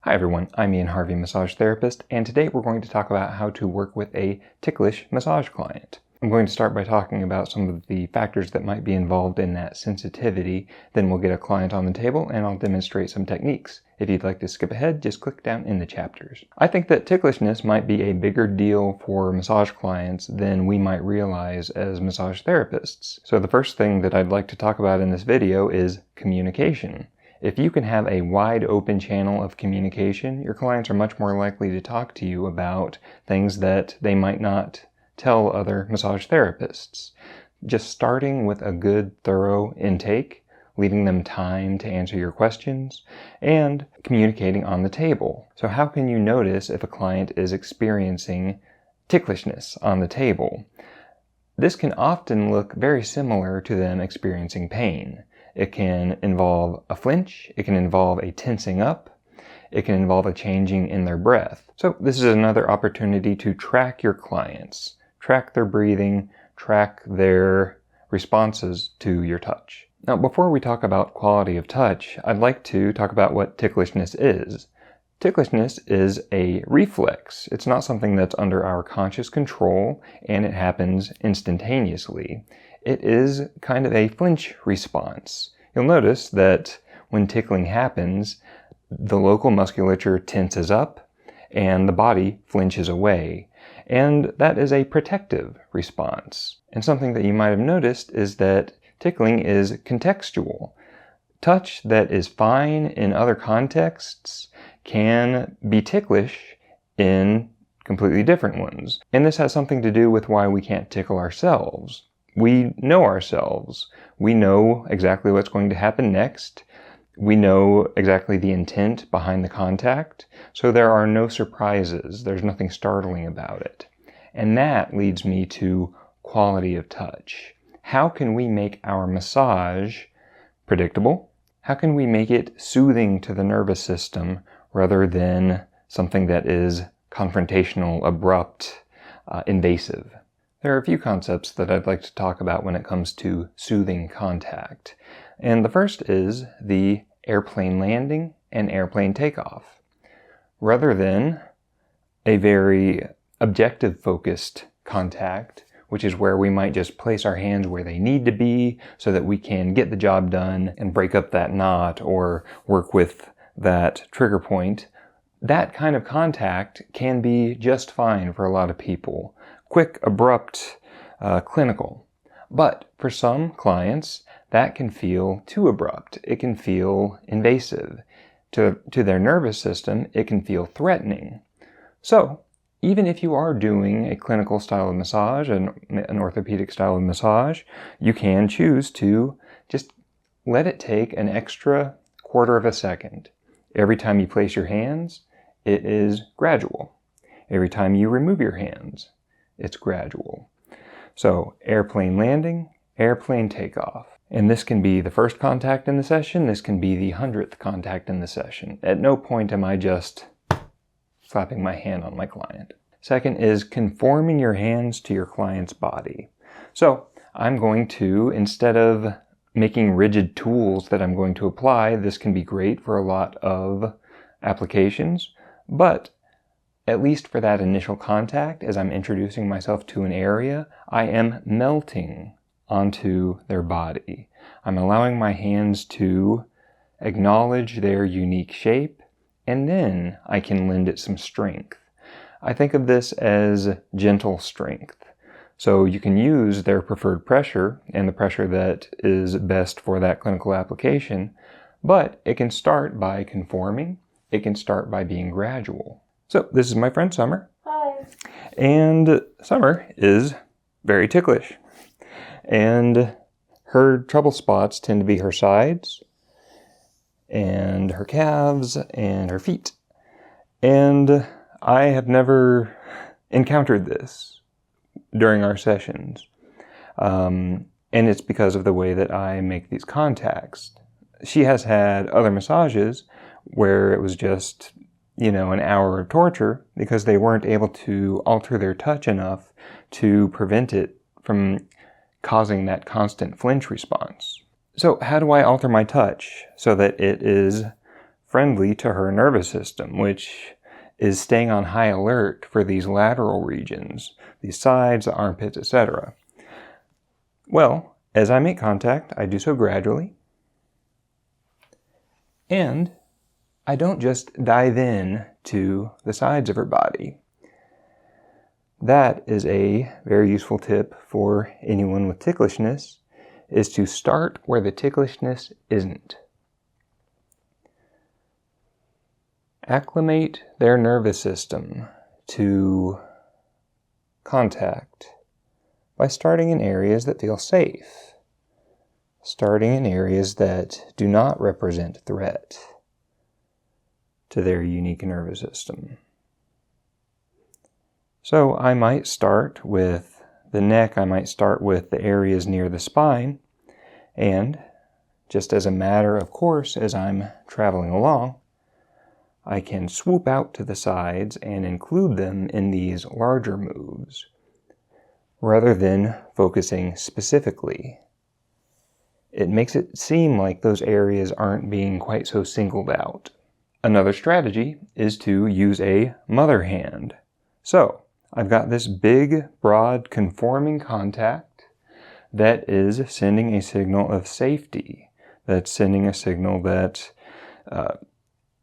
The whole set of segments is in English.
Hi everyone, I'm Ian Harvey, massage therapist, and today we're going to talk about how to work with a ticklish massage client. I'm going to start by talking about some of the factors that might be involved in that sensitivity, then we'll get a client on the table and I'll demonstrate some techniques. If you'd like to skip ahead, just click down in the chapters. I think that ticklishness might be a bigger deal for massage clients than we might realize as massage therapists. So the first thing that I'd like to talk about in this video is communication. If you can have a wide open channel of communication, your clients are much more likely to talk to you about things that they might not tell other massage therapists. Just starting with a good, thorough intake, leaving them time to answer your questions, and communicating on the table. So how can you notice if a client is experiencing ticklishness on the table? This can often look very similar to them experiencing pain. It can involve a flinch, it can involve a tensing up, it can involve a changing in their breath. So this is another opportunity to track your clients, track their breathing, track their responses to your touch. Now, before we talk about quality of touch, I'd like to talk about what ticklishness is. Ticklishness is a reflex. It's not something that's under our conscious control, and it happens instantaneously. It is kind of a flinch response. You'll notice that when tickling happens, the local musculature tenses up and the body flinches away. And that is a protective response. And something that you might have noticed is that tickling is contextual. Touch that is fine in other contexts can be ticklish in completely different ones. And this has something to do with why we can't tickle ourselves. We know ourselves. We know exactly what's going to happen next. We know exactly the intent behind the contact. So there are no surprises. There's nothing startling about it. And that leads me to quality of touch. How can we make our massage predictable? How can we make it soothing to the nervous system rather than something that is confrontational, abrupt, invasive? There are a few concepts that I'd like to talk about when it comes to soothing contact. And the first is the airplane landing and airplane takeoff. Rather than a very objective-focused contact, which is where we might just place our hands where they need to be so that we can get the job done and break up that knot or work with that trigger point, that kind of contact can be just fine for a lot of people. Quick, abrupt, clinical. But for some clients, that can feel too abrupt. It can feel invasive. To their nervous system, it can feel threatening. So, even if you are doing a clinical style of massage, an orthopedic style of massage, you can choose to just let it take an extra quarter of a second. Every time you place your hands, it is gradual. Every time you remove your hands, it's gradual. So, airplane landing, airplane takeoff. And this can be the first contact in the session, this can be the 100th contact in the session. At no point am I just slapping my hand on my client. Second is conforming your hands to your client's body. So, I'm going to, instead of making rigid tools that I'm going to apply, this can be great for a lot of applications, but at least for that initial contact, as I'm introducing myself to an area, I am melting onto their body. I'm allowing my hands to acknowledge their unique shape, and then I can lend it some strength. I think of this as gentle strength. So you can use their preferred pressure and the pressure that is best for that clinical application, but it can start by conforming. It can start by being gradual. So this is my friend Summer. Hi. And Summer is very ticklish. And her trouble spots tend to be her sides and her calves and her feet. And I have never encountered this during our sessions. And it's because of the way that I make these contacts. She has had other massages where it was just, an hour of torture because they weren't able to alter their touch enough to prevent it from causing that constant flinch response. So how do I alter my touch so that it is friendly to her nervous system, which is staying on high alert for these lateral regions, these sides, the armpits, etc. Well, as I make contact, I do so gradually, and I don't just dive in to the sides of her body. That is a very useful tip for anyone with ticklishness, is to start where the ticklishness isn't. Acclimate their nervous system to contact by starting in areas that feel safe, starting in areas that do not represent threat to their unique nervous system. So I might start with the neck, I might start with the areas near the spine, and just as a matter of course, as I'm traveling along, I can swoop out to the sides and include them in these larger moves, rather than focusing specifically. It makes it seem like those areas aren't being quite so singled out. Another strategy is to use a mother hand. So, I've got this big, broad, conforming contact that is sending a signal of safety, that's sending a signal that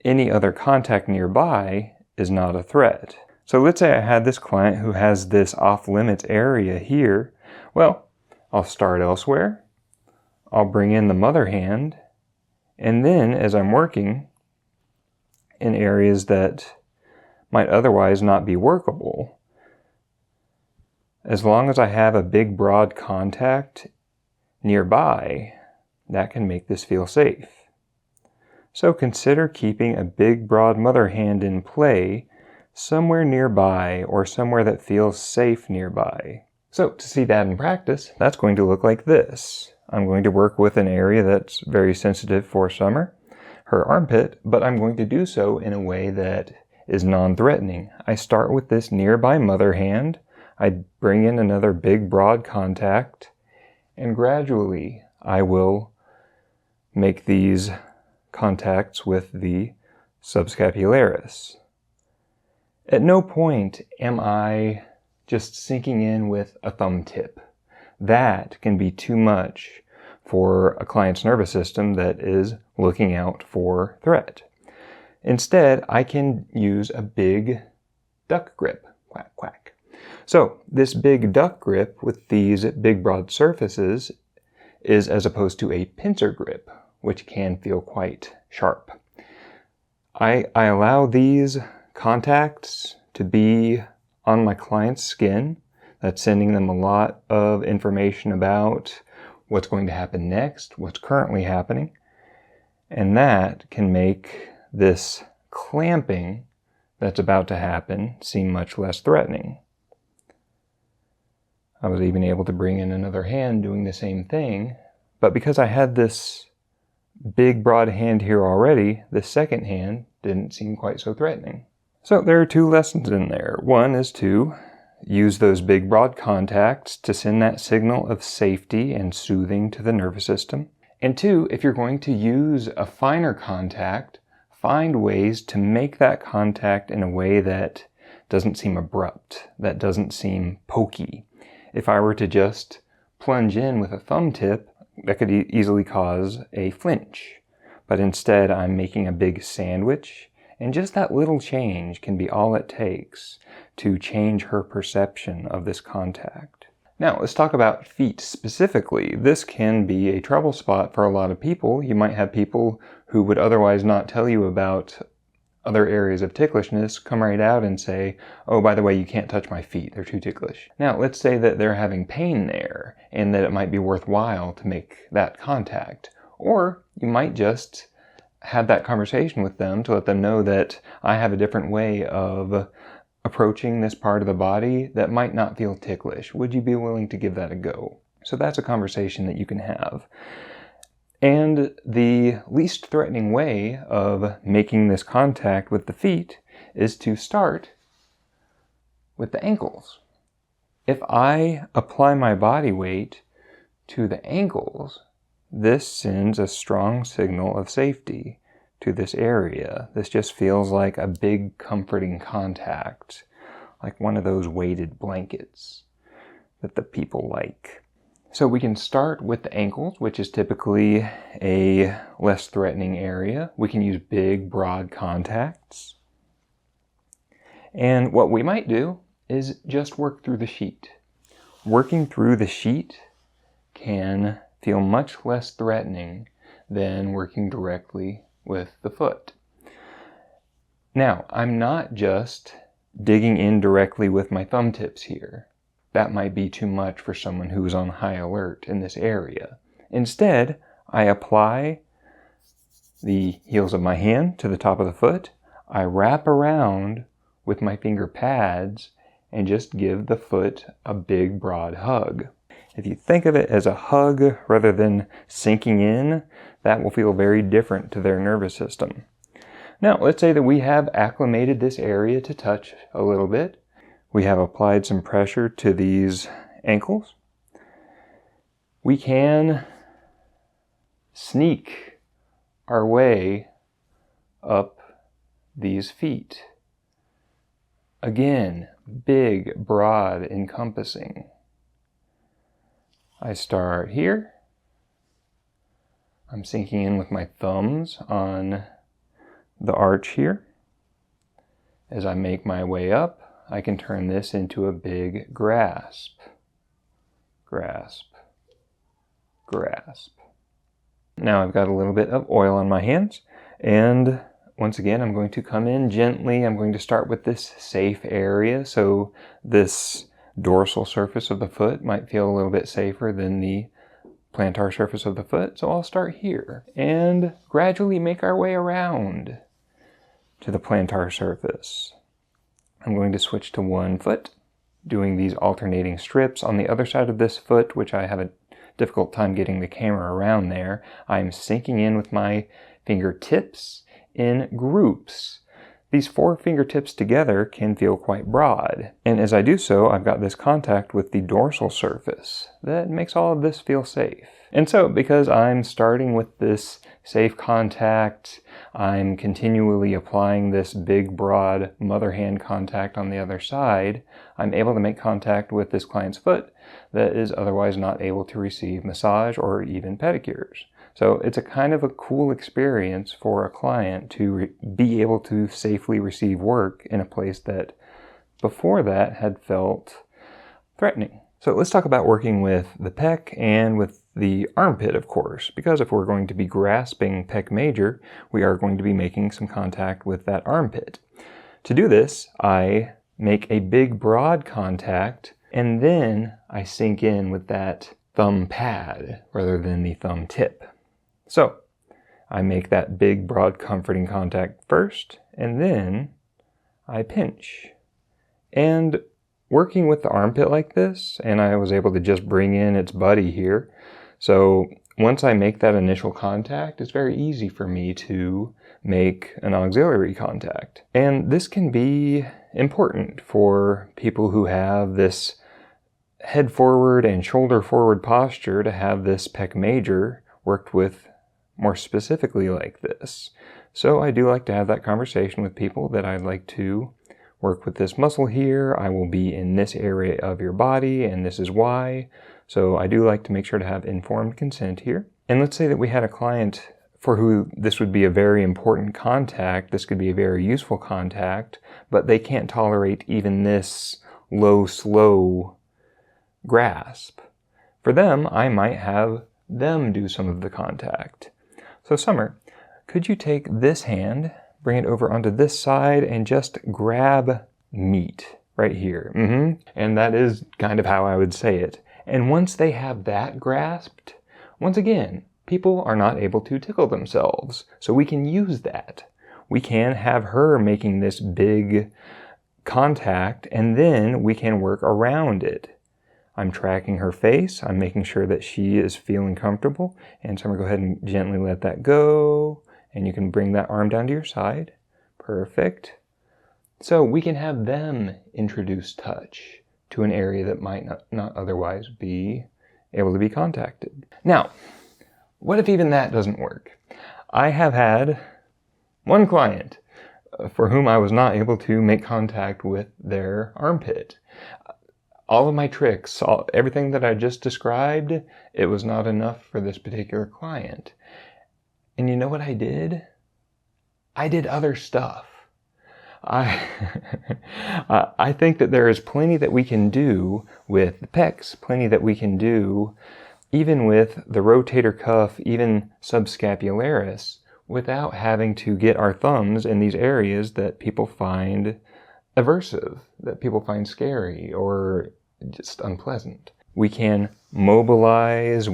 any other contact nearby is not a threat. So let's say I had this client who has this off-limits area here. Well, I'll start elsewhere, I'll bring in the mother hand, and then as I'm working in areas that might otherwise not be workable, as long as I have a big broad contact nearby, that can make this feel safe. So consider keeping a big broad mother hand in play somewhere nearby or somewhere that feels safe nearby. So to see that in practice, that's going to look like this. I'm going to work with an area that's very sensitive for Summer, her armpit, but I'm going to do so in a way that is non-threatening. I start with this nearby mother hand, I bring in another big broad contact, and gradually I will make these contacts with the subscapularis. At no point am I just sinking in with a thumb tip. That can be too much for a client's nervous system that is looking out for threat. Instead, I can use a big duck grip. Quack, quack. So this big duck grip with these big broad surfaces is as opposed to a pincer grip, which can feel quite sharp. I allow these contacts to be on my client's skin. That's sending them a lot of information about what's going to happen next, what's currently happening, and that can make this clamping that's about to happen seem much less threatening. I was even able to bring in another hand doing the same thing, but because I had this big broad hand here already, the second hand didn't seem quite so threatening. So there are two lessons in there. One is to use those big broad contacts to send that signal of safety and soothing to the nervous system. And two, if you're going to use a finer contact, find ways to make that contact in a way that doesn't seem abrupt, that doesn't seem pokey. If I were to just plunge in with a thumb tip, that could easily cause a flinch. But instead, I'm making a big sandwich, and just that little change can be all it takes to change her perception of this contact. Now, let's talk about feet specifically. This can be a trouble spot for a lot of people. You might have people who would otherwise not tell you about other areas of ticklishness come right out and say, oh, by the way, you can't touch my feet, they're too ticklish. Now, let's say that they're having pain there and that it might be worthwhile to make that contact. Or you might just have that conversation with them to let them know that I have a different way of approaching this part of the body that might not feel ticklish. Would you be willing to give that a go? So that's a conversation that you can have. And the least threatening way of making this contact with the feet is to start with the ankles. If I apply my body weight to the ankles, this sends a strong signal of safety to this area. This just feels like a big comforting contact, like one of those weighted blankets that the people like. So we can start with the ankles, which is typically a less threatening area. We can use big, broad contacts. And what we might do is just work through the sheet. Working through the sheet can feel much less threatening than working directly with the foot. Now, I'm not just digging in directly with my thumb tips here. That might be too much for someone who's on high alert in this area. Instead, I apply the heels of my hand to the top of the foot. I wrap around with my finger pads and just give the foot a big, broad hug. If you think of it as a hug rather than sinking in, that will feel very different to their nervous system. Now, let's say that we have acclimated this area to touch a little bit. We have applied some pressure to these ankles. We can sneak our way up these feet. Again, big, broad, encompassing. I start here. I'm sinking in with my thumbs on the arch here. As I make my way up, I can turn this into a big grasp. Grasp. Grasp. Now I've got a little bit of oil on my hands, and once again, I'm going to come in gently. I'm going to start with this safe area, so this dorsal surface of the foot might feel a little bit safer than the plantar surface of the foot. So I'll start here and gradually make our way around to the plantar surface. I'm going to switch to one foot, doing these alternating strips. On the other side of this foot, which I have a difficult time getting the camera around there, I'm sinking in with my fingertips in groups. These 4 fingertips together can feel quite broad. And as I do so, I've got this contact with the dorsal surface that makes all of this feel safe. And so, because I'm starting with this safe contact, I'm continually applying this big, broad mother hand contact on the other side, I'm able to make contact with this client's foot that is otherwise not able to receive massage or even pedicures. So it's a kind of a cool experience for a client to be able to safely receive work in a place that before that had felt threatening. So let's talk about working with the pec and with the armpit, of course, because if we're going to be grasping pec major, we are going to be making some contact with that armpit. To do this, I make a big broad contact and then I sink in with that thumb pad rather than the thumb tip. So I make that big, broad, comforting contact first, and then I pinch. And working with the armpit like this, and I was able to just bring in its buddy here. So once I make that initial contact, it's very easy for me to make an auxiliary contact. And this can be important for people who have this head forward and shoulder forward posture to have this pec major worked with more specifically like this. So I do like to have that conversation with people that I'd like to work with this muscle here. I will be in this area of your body and this is why. So I do like to make sure to have informed consent here. And let's say that we had a client for who this would be a very important contact. This could be a very useful contact, but they can't tolerate even this low, slow grasp. For them, I might have them do some of the contact. So Summer, could you take this hand, bring it over onto this side, and just grab meat right here? And that is kind of how I would say it. And once they have that grasped, once again, people are not able to tickle themselves. So we can use that. We can have her making this big contact, and then we can work around it. I'm tracking her face. I'm making sure that she is feeling comfortable. And so I'm going to go ahead and gently let that go. And you can bring that arm down to your side. Perfect. So we can have them introduce touch to an area that might not otherwise be able to be contacted. Now, what if even that doesn't work? I have had One client for whom I was not able to make contact with their armpit. All of my tricks, everything that I just described, it was not enough for this particular client. And you know what I did? I did other stuff. I think that there is plenty that we can do with the pecs, plenty that we can do even with the rotator cuff, even subscapularis, without having to get our thumbs in these areas that people find aversive, that people find scary or just unpleasant. We can mobilize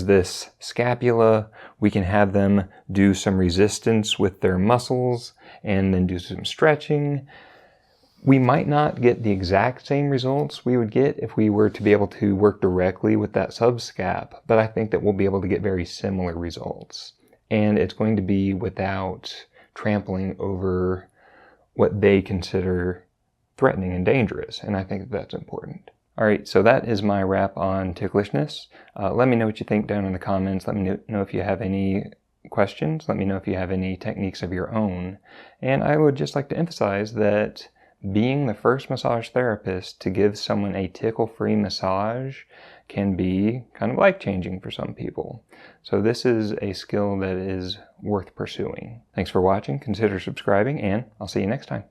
this scapula, we can have them do some resistance with their muscles and then do some stretching. We might not get the exact same results we would get if we were to be able to work directly with that subscap, but I think that we'll be able to get very similar results. And it's going to be without trampling over what they consider threatening and dangerous, and I think that's important. Alright, so that is my wrap on ticklishness. Let me know what you think down in the comments. Let me know if you have any questions. Let me know if you have any techniques of your own. And I would just like to emphasize that being the first massage therapist to give someone a tickle-free massage can be kind of life-changing for some people. So this is a skill that is worth pursuing. Thanks for watching, consider subscribing, and I'll see you next time.